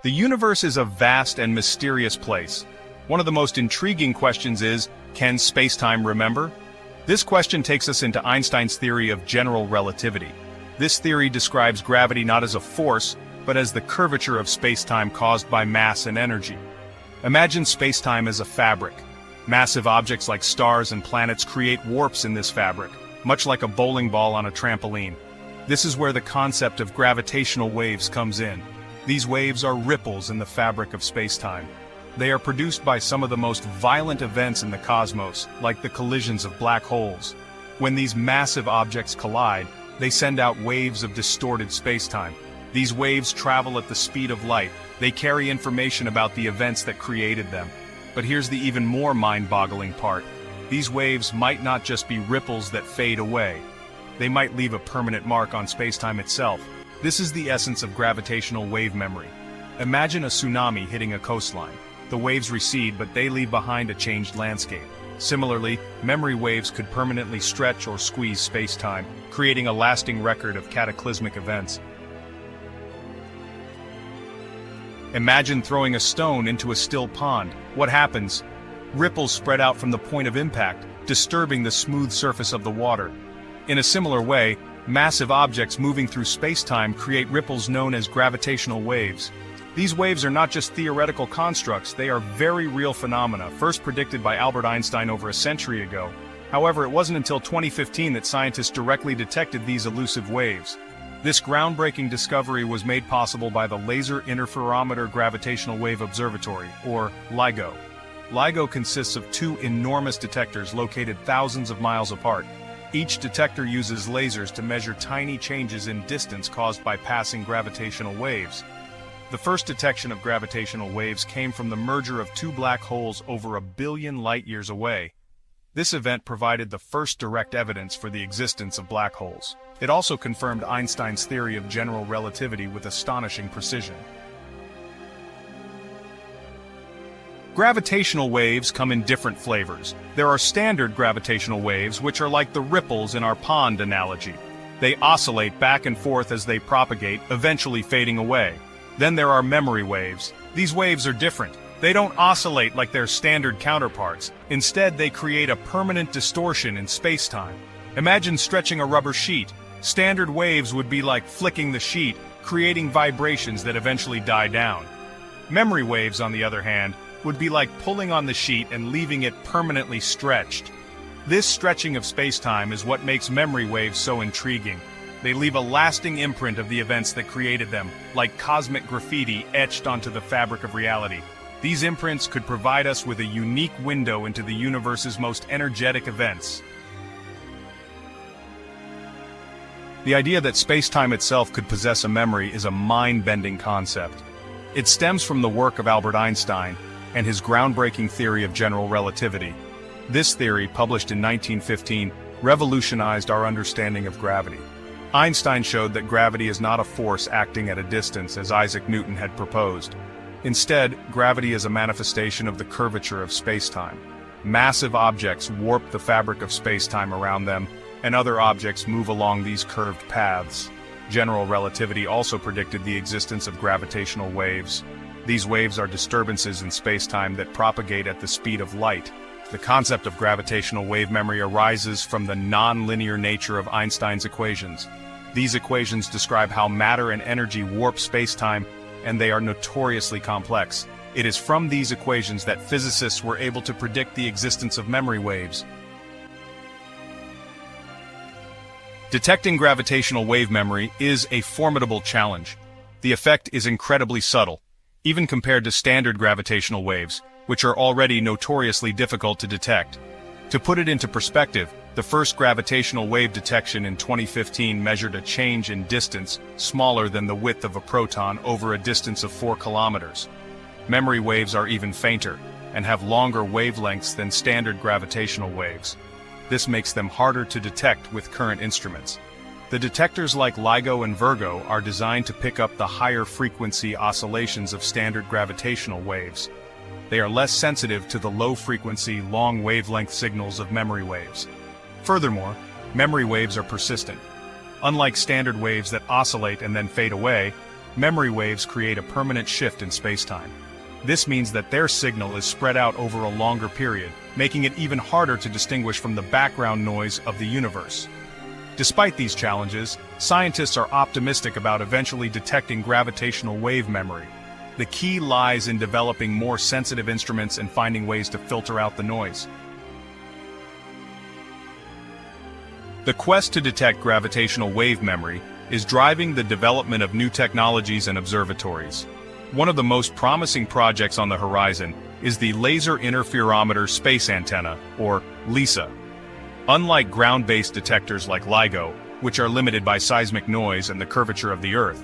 The universe is a vast and mysterious place. One of the most intriguing questions is, can space-time remember? This question takes us into Einstein's theory of general relativity. This theory describes gravity not as a force, but as the curvature of space-time caused by mass and energy. Imagine space-time as a fabric. Massive objects like stars and planets create warps in this fabric, much like a bowling ball on a trampoline. This is where the concept of gravitational waves comes in. These waves are ripples in the fabric of space-time. They are produced by some of the most violent events in the cosmos, like the collisions of black holes. When these massive objects collide, they send out waves of distorted space-time. These waves travel at the speed of light. They carry information about the events that created them. But here's the even more mind-boggling part. These waves might not just be ripples that fade away. They might leave a permanent mark on space-time itself. This is the essence of gravitational wave memory. Imagine a tsunami hitting a coastline. The waves recede, but they leave behind a changed landscape. Similarly, memory waves could permanently stretch or squeeze space-time, creating a lasting record of cataclysmic events. Imagine throwing a stone into a still pond. What happens? Ripples spread out from the point of impact, disturbing the smooth surface of the water. In a similar way, massive objects moving through space-time create ripples known as gravitational waves. These waves are not just theoretical constructs, they are very real phenomena, first predicted by Albert Einstein over a century ago. However, it wasn't until 2015 that scientists directly detected these elusive waves. This groundbreaking discovery was made possible by the Laser Interferometer Gravitational Wave Observatory, or LIGO. LIGO consists of two enormous detectors located thousands of miles apart. Each detector uses lasers to measure tiny changes in distance caused by passing gravitational waves. The first detection of gravitational waves came from the merger of two black holes over 1 billion light-years away. This event provided the first direct evidence for the existence of black holes. It also confirmed Einstein's theory of general relativity with astonishing precision. Gravitational waves come in different flavors. There are standard gravitational waves, which are like the ripples in our pond analogy. They oscillate back and forth as they propagate, eventually fading away. Then there are memory waves. These waves are different. They don't oscillate like their standard counterparts. Instead, they create a permanent distortion in space-time. Imagine stretching a rubber sheet. Standard waves would be like flicking the sheet, creating vibrations that eventually die down. Memory waves, on the other hand, would be like pulling on the sheet and leaving it permanently stretched. This stretching of space-time is what makes memory waves so intriguing. They leave a lasting imprint of the events that created them, like cosmic graffiti etched onto the fabric of reality. These imprints could provide us with a unique window into the universe's most energetic events. The idea that space-time itself could possess a memory is a mind-bending concept. It stems from the work of Albert Einstein and his groundbreaking theory of general relativity. This theory, published in 1915, revolutionized our understanding of gravity. Einstein showed that gravity is not a force acting at a distance as Isaac Newton had proposed. Instead, gravity is a manifestation of the curvature of space-time. Massive objects warp the fabric of space-time around them, and other objects move along these curved paths. General relativity also predicted the existence of gravitational waves. These waves are disturbances in space-time that propagate at the speed of light. The concept of gravitational wave memory arises from the non-linear nature of Einstein's equations. These equations describe how matter and energy warp space-time, and they are notoriously complex. It is from these equations that physicists were able to predict the existence of memory waves. Detecting gravitational wave memory is a formidable challenge. The effect is incredibly subtle, even compared to standard gravitational waves, which are already notoriously difficult to detect. To put it into perspective, the first gravitational wave detection in 2015 measured a change in distance smaller than the width of a proton over a distance of 4 kilometers. Memory waves are even fainter and have longer wavelengths than standard gravitational waves. This makes them harder to detect with current instruments. The detectors like LIGO and Virgo are designed to pick up the higher frequency oscillations of standard gravitational waves. They are less sensitive to the low-frequency, long wavelength signals of memory waves. Furthermore, memory waves are persistent. Unlike standard waves that oscillate and then fade away, memory waves create a permanent shift in spacetime. This means that their signal is spread out over a longer period, making it even harder to distinguish from the background noise of the universe. Despite these challenges, scientists are optimistic about eventually detecting gravitational wave memory. The key lies in developing more sensitive instruments and finding ways to filter out the noise. The quest to detect gravitational wave memory is driving the development of new technologies and observatories. One of the most promising projects on the horizon is the Laser Interferometer Space Antenna, or LISA. Unlike ground-based detectors like LIGO, which are limited by seismic noise and the curvature of the Earth,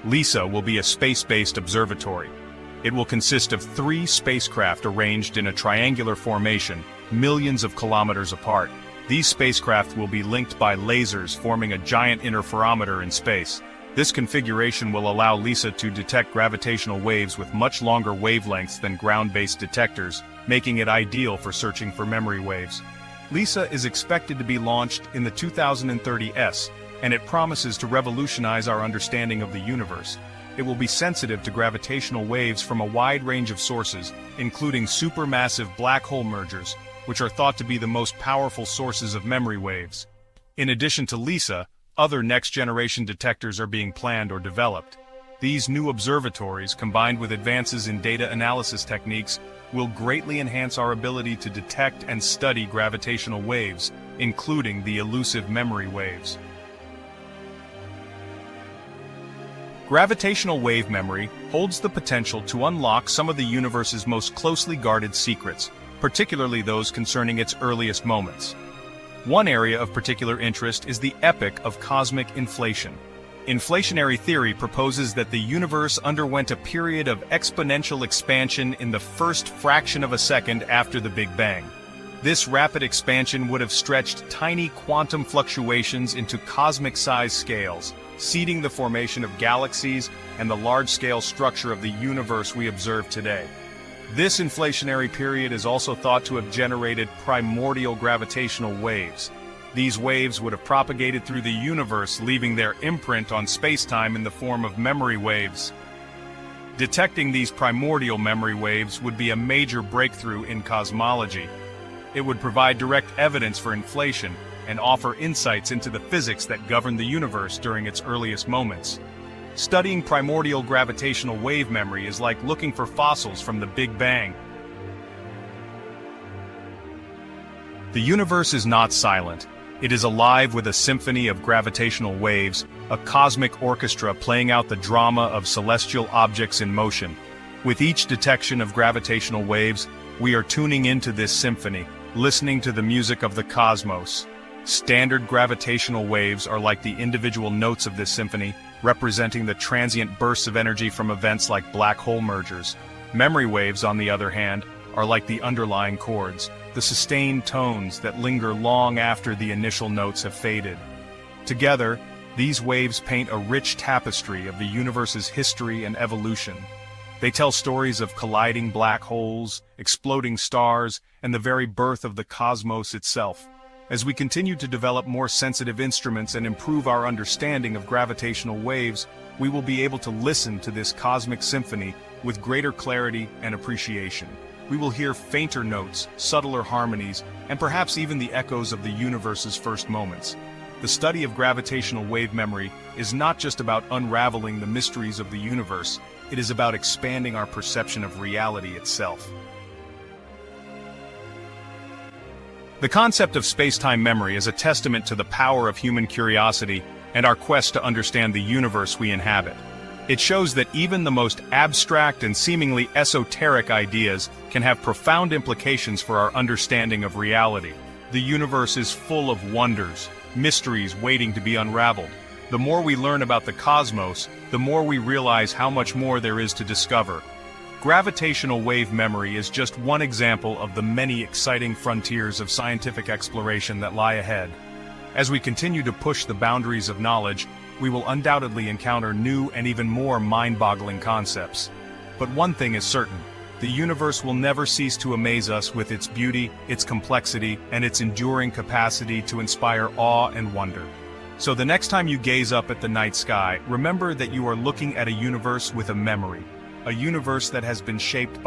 LISA will be a space-based observatory. It will consist of 3 spacecraft arranged in a triangular formation, millions of kilometers apart. These spacecraft will be linked by lasers forming a giant interferometer in space. This configuration will allow LISA to detect gravitational waves with much longer wavelengths than ground-based detectors, making it ideal for searching for memory waves. LISA is expected to be launched in the 2030s, and it promises to revolutionize our understanding of the universe. It will be sensitive to gravitational waves from a wide range of sources, including supermassive black hole mergers, which are thought to be the most powerful sources of memory waves. In addition to LISA, other next-generation detectors are being planned or developed. These new observatories, combined with advances in data analysis techniques, will greatly enhance our ability to detect and study gravitational waves, including the elusive memory waves. Gravitational wave memory holds the potential to unlock some of the universe's most closely guarded secrets, particularly those concerning its earliest moments. One area of particular interest is the epoch of cosmic inflation. Inflationary theory proposes that the universe underwent a period of exponential expansion in the first fraction of a second after the Big Bang. This rapid expansion would have stretched tiny quantum fluctuations into cosmic-size scales, seeding the formation of galaxies and the large-scale structure of the universe we observe today. This inflationary period is also thought to have generated primordial gravitational waves. These waves would have propagated through the universe, leaving their imprint on spacetime in the form of memory waves. Detecting these primordial memory waves would be a major breakthrough in cosmology. It would provide direct evidence for inflation and offer insights into the physics that govern the universe during its earliest moments. Studying primordial gravitational wave memory is like looking for fossils from the Big Bang. The universe is not silent. It is alive with a symphony of gravitational waves, a cosmic orchestra playing out the drama of celestial objects in motion. With each detection of gravitational waves, we are tuning into this symphony, listening to the music of the cosmos. Standard gravitational waves are like the individual notes of this symphony, representing the transient bursts of energy from events like black hole mergers. Memory waves, on the other hand, are like the underlying chords, the sustained tones that linger long after the initial notes have faded. Together, these waves paint a rich tapestry of the universe's history and evolution. They tell stories of colliding black holes, exploding stars, and the very birth of the cosmos itself. As we continue to develop more sensitive instruments and improve our understanding of gravitational waves, we will be able to listen to this cosmic symphony with greater clarity and appreciation. We will hear fainter notes, subtler harmonies, and perhaps even the echoes of the universe's first moments. The study of gravitational wave memory is not just about unraveling the mysteries of the universe, it is about expanding our perception of reality itself. The concept of space-time memory is a testament to the power of human curiosity and our quest to understand the universe we inhabit. It shows that even the most abstract and seemingly esoteric ideas can have profound implications for our understanding of reality. The universe is full of wonders, mysteries waiting to be unraveled. The more we learn about the cosmos, the more we realize how much more there is to discover. Gravitational wave memory is just one example of the many exciting frontiers of scientific exploration that lie ahead. As we continue to push the boundaries of knowledge, we will undoubtedly encounter new and even more mind-boggling concepts. But one thing is certain, the universe will never cease to amaze us with its beauty, its complexity, and its enduring capacity to inspire awe and wonder. So the next time you gaze up at the night sky, remember that you are looking at a universe with a memory, a universe that has been shaped by